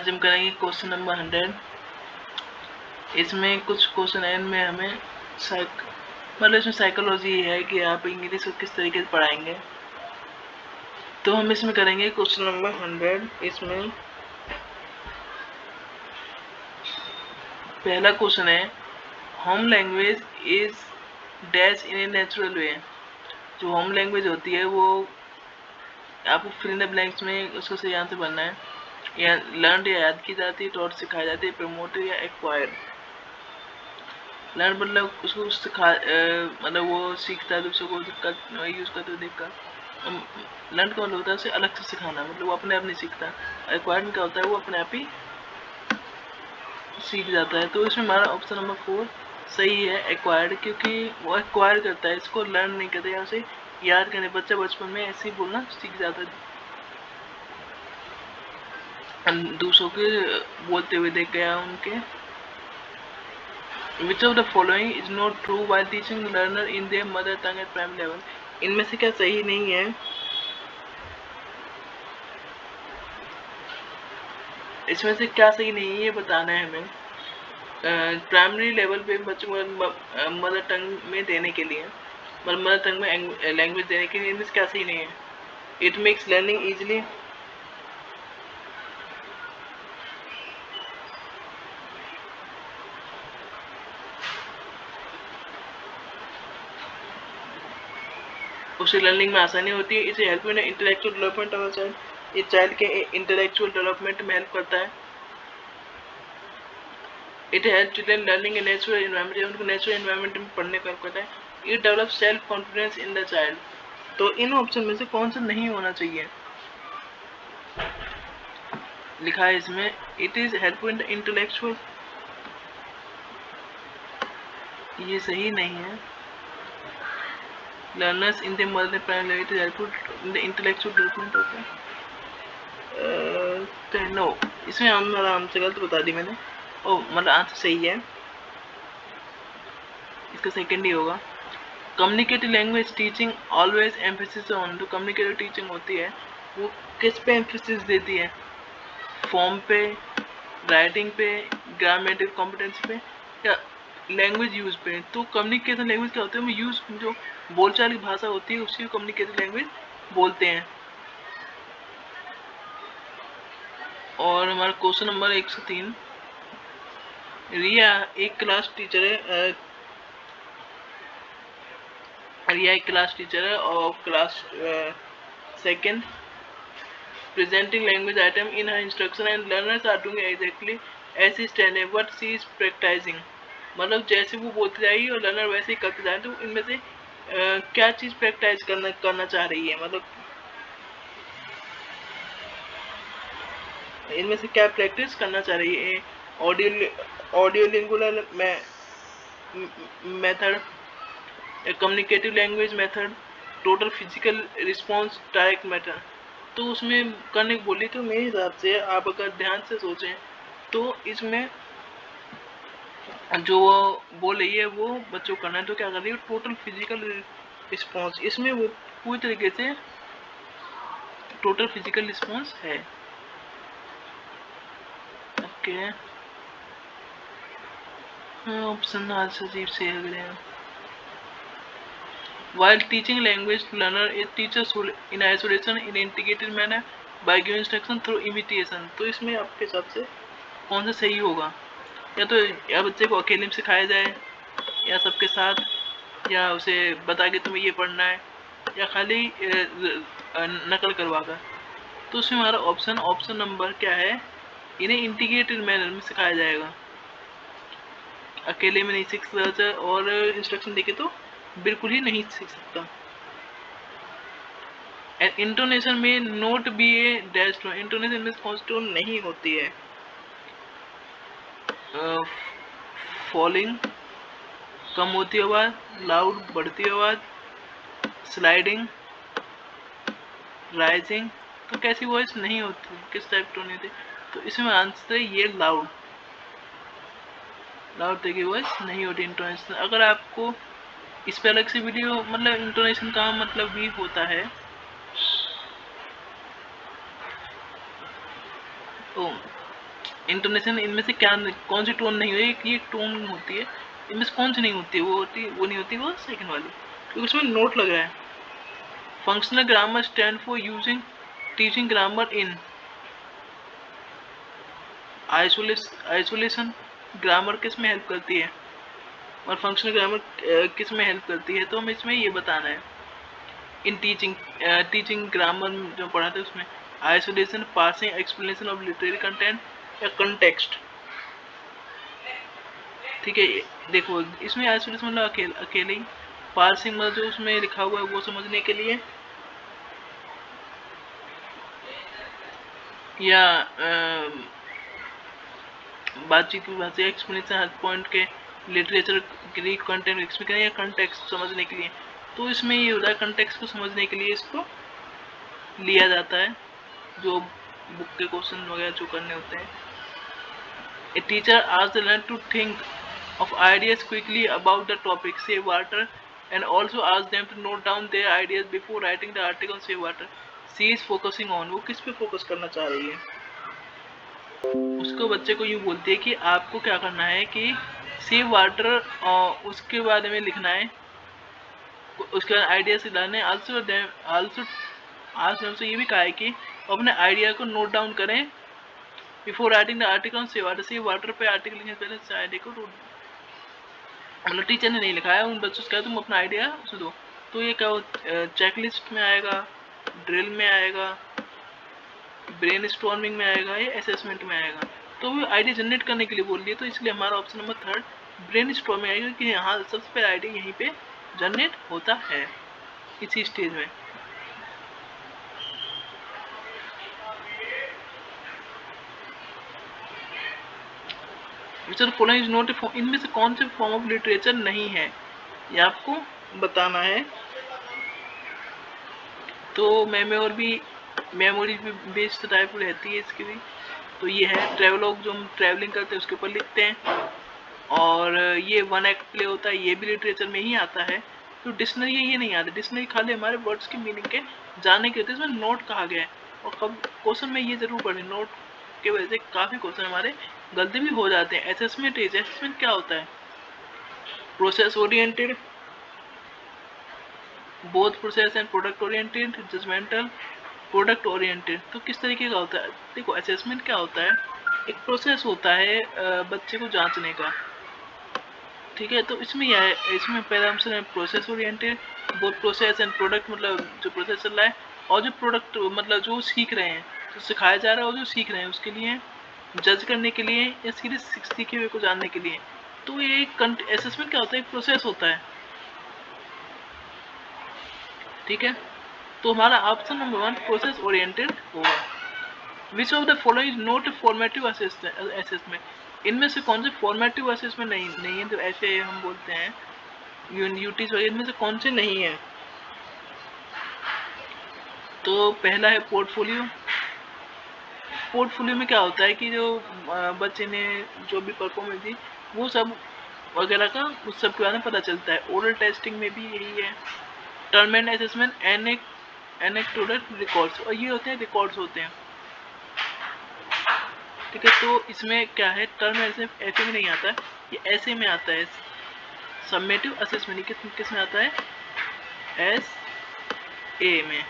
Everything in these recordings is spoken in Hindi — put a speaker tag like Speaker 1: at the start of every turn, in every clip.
Speaker 1: आज हम करेंगे क्वेश्चन नंबर 100। इसमें कुछ क्वेश्चन एन में हमें इसमें साइकोलॉजी है कि आप इंग्लिश को किस तरीके से पढ़ाएंगे। तो हम इसमें करेंगे क्वेश्चन नंबर 100। इसमें पहला क्वेश्चन है, home language is dash in a natural way. जो होम लैंग्वेज होती है वो आपको फिल इन द ब्लैंक्स में उसको सही आंसर बनना है। या लर्न या याद की जाती है, टॉट सिखाई जाती है, प्रमोटेड या एक्वायर्ड। लर्न मतलब उसको सिखा मतलब वो सीखता है दूसरों को यूज करते हुए देखकर। लर्न का मतलब होता है उसे अलग से सिखाना, मतलब वो अपने आप नहीं सीखता। एक्वायर्ड क्या होता है, वो अपने आप ही सीख जाता है। तो इसमें हमारा ऑप्शन नंबर 4 सही है, एक्वायर्ड, क्योंकि वो एक्वायर करता है, इसको लर्न नहीं करते या उसे याद करने। बच्चा बचपन में ऐसे ही बोलना सीख जाता है, दूसरों के बोलते हुए देख गया उनके। Which of the following is not true while teaching learner in their mother tongue at primary level? इनमें से क्या सही नहीं है? इसमें से क्या सही नहीं है ये बताना है हमें। प्राइमरी लेवल पे बच्चों को मदर टंग में देने के लिए, मदर टंग में लैंग्वेज देने के लिए इनमें से क्या सही नहीं है? It makes learning easily. उसे लर्निंग में आसानी होती है। इसे help in intellectual development of child, ये चाइल्ड के इंटेलेक्चुअल डेवलपमेंट में हेल्प करता है। It help children learning in natural environment, उनको नेचुरल एनवायरनमेंट में पढ़ने का करता है। It develop self confidence in the child. तो इन ऑप्शन में से कौन सा नहीं होना चाहिए? लिखा है इसमें it is help in the intellectual, ये सही नहीं है। Learners in the mother tongue language is helpful in the intellectual development होता है। नो, इसमें हमारा आंसर गलत बता दी मैंने। ओ मतलब आंसर सही है, इसका सेकंड ही होगा। Communicative language teaching always emphasis on. जो कम्युनिकेटिव टीचिंग होती है वो किस पे एम्फेसिस देती है? फॉर्म पे, राइटिंग पे, ग्रामेटिकल कॉम्पिटेंसी पे, या लैंग्वेज यूज पे? तो कम्युनिकेशन लैंग्वेज क्या होती है? हम यूज जो बोलचाल की भाषा होती है उसी को कम्युनिकेटिव लैंग्वेज बोलते हैं। और हमारा क्वेश्चन नंबर 103, रिया एक क्लास टीचर है। रिया एक क्लास टीचर है और class second presenting language item in her instruction and learners are doing exactly as she standard what she is practicing। मतलब जैसे वो बोलती जाएगी और लर्नर वैसे ही करते जाए। तो इनमें से क्या चीज प्रैक्टिस करना चाह रही है, मतलब इनमें से क्या प्रैक्टिस करना चाह रही है? Audio lingual method, communicative language method, total physical response direct method. तो उसमें करने को बोली। तो मेरे हिसाब से आप अगर ध्यान से सोचें तो इसमें जो वो बोल रही है वो बच्चों को करना है। तो क्या कर रही है? Total physical response. इसमें वो पूरी तरीके से टोटल फिजिकल रिस्पॉन्स है। ओके, ऑप्शन आज अजीब से लग रहे हैं। While teaching language to learner, a teacher should in isolation in integrated manner by giving instruction through imitation। तो इसमें आपके हिसाब से कौन सा सही होगा? या तो या बच्चे को अकेले में सिखाया जाए, या सबके साथ, या उसे बता के तुम्हें ये पढ़ना है, या खाली नकल करवा कर। तो उसमें हमारा ऑप्शन नंबर क्या है? इन्हें इंटीग्रेटेड मैनर में सिखाया जाएगा, अकेले में नहीं सीख सकता और इंस्ट्रक्शन देके तो बिल्कुल ही नहीं सीख सकता। इंटोनेशन में नोट बी ए डैश टोन, इंटोनेशन में कौन सी टोन नहीं होती है? फॉलिंग कम होती आवाज, लाउड बढ़ती आवाज, स्लाइडिंग, राइजिंग। तो कैसी वॉइस नहीं होती, किस टाइप टोन होती? तो इसमें आंसर ये लाउड तरह की वॉइस नहीं होती इंटोनेशन। अगर आपको इस पे अलग से वीडियो, मतलब इंटोनेशन का मतलब भी होता है। तो इंटोनेशन इनमें से क्या, कौन सी टोन नहीं हुई, ये टोन होती है, इनमें से कौन सी नहीं होती है, वो नहीं होती, वो सेकंड वाली, क्योंकि उसमें नोट लग रहा है। Functional grammar stand for using teaching grammar in isolation. Grammar किस में हेल्प करती है और फंक्शनल ग्रामर किस में हेल्प करती है, तो हमें इसमें ये बताना है। इन टीचिंग ग्रामर जो पढ़ा था उसमें isolation, passing, explanation of literary content या कंटेक्स्ट। ठीक है, देखो इसमें आइसोलेशन मतलब अकेले ही, पार्सिंग मतलब जो उसमें लिखा हुआ है वो समझने के लिए, या बातचीत की भाषा, एक्सप्लेनेशन हर पॉइंट के लिटरेचर ग्रीक कंटेंट एक्सप्लेन करें, या कंटेक्स्ट समझने के लिए। तो इसमें ये होता है कंटेक्स्ट को समझने के लिए इसको लिया जाता है, जो बुक के क्वेश्चन वगैरह जो करने होते हैं। A teacher asks the learner to think of ideas quickly about the topic, save water, and also ask them to note down their ideas before writing the article on save water. She is focusing on, वो किस पे फोकस करना चाह रही है, उसको बच्चे को यूँ बोलती है कि आपको क्या करना है कि सेव वाटर उसके बारे में लिखना है, उसके बाद आइडिया से लाने। आल्सो से ये भी कहा है कि अपने आइडिया को नोट डाउन करें before writing the article on save water पे आर्टिकल लिखने से पहले आइडिया को, मतलब टीचर ने नहीं लिखा है, उन बच्चों से कहा तुम अपना आइडिया उसे दो। तो ये क्या चेकलिस्ट में आएगा, ड्रिल में आएगा, ब्रेन स्टॉर्मिंग में आएगा, या असेसमेंट में आएगा। तो वो आइडिया जनरेट करने के लिए बोल रही है, तो इसलिए हमारा ऑप्शन नंबर 3 ब्रेन स्टॉर्मिंग आएगा, कि यहाँ सबसे पहले आइडिया यहीं पे जनरेट होता है, इसी स्टेज में। इज नॉट ए, इनमें से कौन से फॉर्म ऑफ लिटरेचर नहीं है, ये आपको बताना है। तो मेमोरी भी बेस्ड टाइप रहती है इसकी भी। तो ये है ट्रेवलॉग, जो हम ट्रैवलिंग करते हैं उसके ऊपर लिखते हैं, और ये वन एक्ट प्ले होता है, ये भी लिटरेचर में ही आता है। तो डिक्शनरी ये नहीं आता, डिक्शनरी खाली हमारे वर्ड्स की मीनिंग के जानने के होते हैं, इसमें नोट कहा गया है। और कब क्वेश्चन में ये जरूर पढ़े, नोट की वजह से काफ़ी क्वेश्चन हमारे गलती भी हो जाते हैं। असेसमेंट क्या होता है, process oriented, both process and product oriented, judgemental, product oriented. तो किस तरीके का होता है, देखो असेसमेंट क्या होता है, एक प्रोसेस होता है बच्चे को जांचने का। ठीक है, तो इसमें यह है, इसमें पहला ऑप्शन है process oriented, both process and product, मतलब जो प्रोसेस चल रहा है, और जो प्रोडक्ट मतलब जो सीख रहे हैं, जो सिखाया जा रहा है और जो सीख रहे हैं उसके लिए, जज करने के लिए, या सीधे सीखे हुए को जानने के लिए। तो ये असेसमेंट क्या होता है, एक प्रोसेस होता है। ठीक है, तो हमारा ऑप्शन नंबर 1 प्रोसेस ओरिएंटेड होगा। Which of the following is not formative assessment, इनमें से कौन से फॉर्मेटिव असेसमेंट नहीं है, तो ऐसे हम बोलते हैं यूनिटीज वगैरह, इनमें से कौन से नहीं है। तो पहला है पोर्टफोलियो। पोर्टफोलियो में क्या होता है कि जो बच्चे ने जो भी परफॉर्मेंस दी वो सब वगैरह का उस सब के बारे में पता चलता है। ओरल टेस्टिंग में भी यही है। Term and assessment, anecdotal records, और ये होते हैं रिकॉर्ड्स होते हैं। ठीक है, तो इसमें क्या है, टर्म ऐसे में नहीं आता है, ये ऐसे में आता है। सबमेटिव असेसमेंट किस में आता है, एस ए में।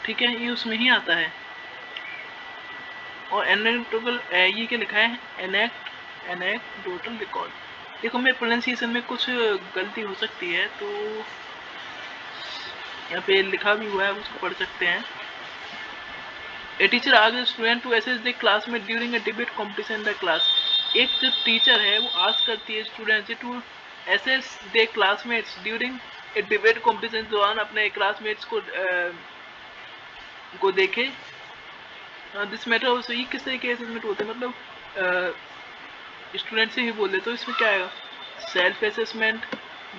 Speaker 1: ठीक है, ये उसमें ही आता है। और एनेक्डोटल ये क्या लिखा है, एनेक्डोटल रिकॉर्ड। देखो मैं प्रोनाउंसिएशन में कुछ गलती हो सकती है, तो यहाँ पे लिखा भी हुआ है, उसको पढ़ सकते हैं। A teacher asks student to assess the classmate during a debate competition in the class. एक जो टीचर है वो आस्क करती है स्टूडेंट से to assess the classmates during a debate competition, दौरान अपने क्लासमेट्स को देखे। दिस मैटर ऑल्सो, ये किस तरह के असेसमेंट होते हैं, मतलब स्टूडेंट से ही बोले, तो इसमें क्या आएगा, self assessment,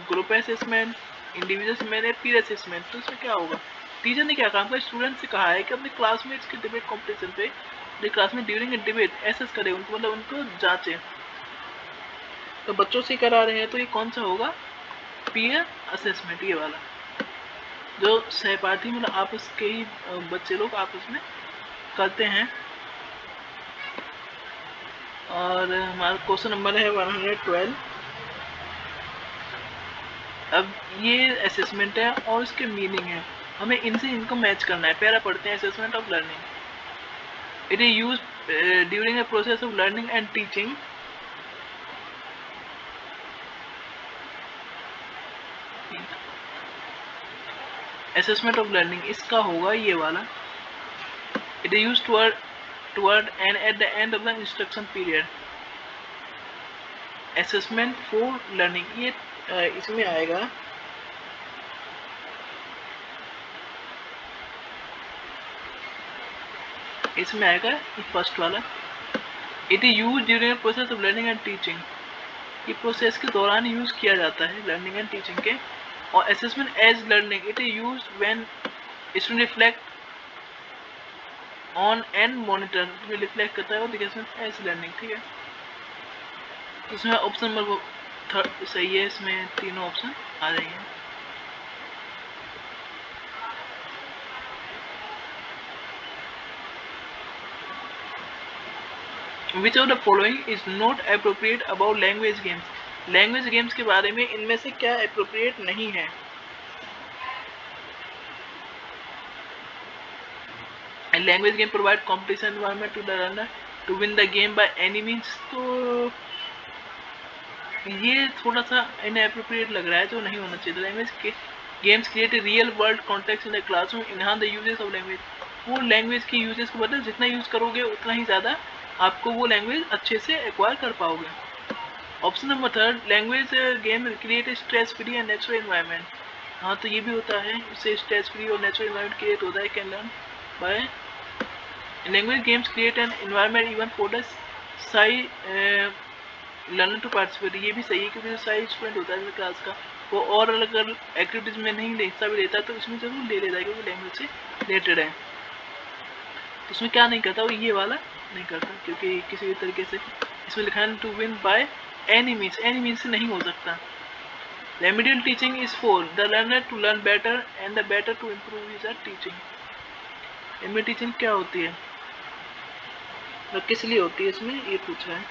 Speaker 1: group assessment, individual assessment, peer assessment. तो इसमें क्या होगा, टीचर ने क्या काम किया, स्टूडेंट से कहा है कि अपने क्लासमेट्स के डिबेट कॉम्पिटिशन पे classmate during a debate assess करे, उनको मतलब उनको जांचे। तो बच्चों से करा रहे हैं, तो ये कौन सा होगा, पीयर असेसमेंट, ये वाला जो सहपाठी मतलब आपस के ही बच्चे लोग आपस में करते हैं। और हमारा क्वेश्चन नंबर है 112। अब ये असेसमेंट है और इसके मीनिंग है, हमें इनको मैच करना है। पहला पढ़ते हैं assessment of learning. It is use during the process of learning and teaching. Assessment of learning इसका होगा ये वाला। It is use toward and at the end of the instruction period. Assessment for learning ये इसमें आएगा फर्स्ट वाला। It is use during process of learning and teaching. ये प्रोसेस के दौरान यूज किया जाता है लर्निंग एंड टीचिंग के। और assessment as learning, it is use when student reflect on and monitor, में रिफ्लेक्ट करता है और एज लर्निंग। ठीक है, इसमें ऑप्शन नंबर थर्ड सही है, इसमें तीनों ऑप्शन आ रही हैं। Which of the following is not appropriate about language games? Language games के बारे में इनमें से क्या अप्रोप्रिएट नहीं है? Language game provide competition environment to the learner to win the game by any means. तो ये थोड़ा सा इनअप्रोप्रिएट लग रहा है, जो नहीं होना चाहिए। लैंग्वेज के games create a real world context in the classroom, enhance the uses of language. वो लैंग्वेज की यूजेस को मतलब जितना यूज करोगे उतना ही ज़्यादा आपको वो लैंग्वेज अच्छे से एक्वायर कर पाओगे। Option number third, language game create stress free and natural environment. हाँ, तो ये भी होता है, इससे स्ट्रेस फ्री और नेचुरल एनवायरनमेंट क्रिएट होता है। Can learn by language games create an environment even for the shy learner to participate. ये भी सही है, क्योंकि जो साई स्टूडेंट होता है क्लास का, वो और अगर एक्टिविटीज़ में नहीं हिस्सा भी लेता है तो इसमें जरूर ले लेता है, क्योंकि लैंग्वेज से रिलेटेड है। तो उसमें क्या नहीं करता, वो ये वाला नहीं करता, क्योंकि किसी भी तरीके से इसमें लिखा है to win by any means से नहीं हो सकता। Remedial teaching is for the learner to learn better and the better to improve his teaching. Remedial teaching क्या होती है और किस लिए होती है, इसमें ये पूछा है।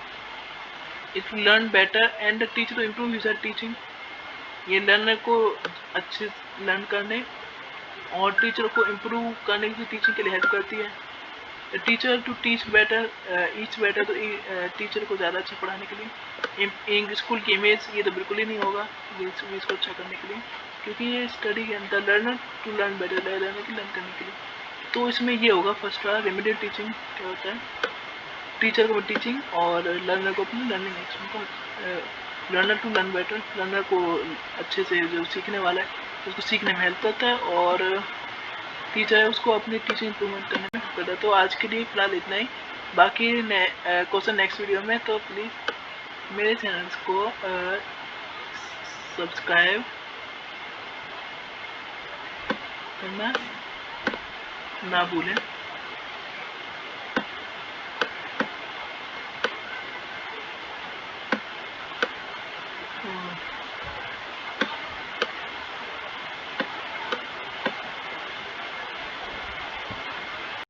Speaker 1: It learn better and the teacher to improve his teaching. ये लर्नर को अच्छे लर्न करने और टीचर को इम्प्रूव करने की टीचिंग के लिए हेल्प करती है। Teacher to teach better each better, तो टीचर को ज़्यादा अच्छा पढ़ाने के लिए। स्कूल की इमेज ये तो बिल्कुल ही नहीं होगा इसको अच्छा करने के लिए, क्योंकि ये स्टडी के अंदर learner to learn better, learner की लर्न करने के लिए। तो इसमें ये होगा फर्स्ट वाला। रेमेडियल टीचिंग क्या होता है, टीचर को टीचिंग और लर्नर को अपनी लर्निंग एक्शन को, learner to learn better, learner को अच्छे से जो सीखने वाला है उसको सीखने में हेल्प करता है, और टीचर है उसको अपनी टीचिंग इम्प्रूवमेंट करने में हेल्प करता है। तो आज के लिए फिलहाल इतना ही, बाकी क्वेश्चन नेक्स्ट वीडियो में। तो प्लीज़ मेरे चैनल्स को सब्सक्राइब करना ना भूलें।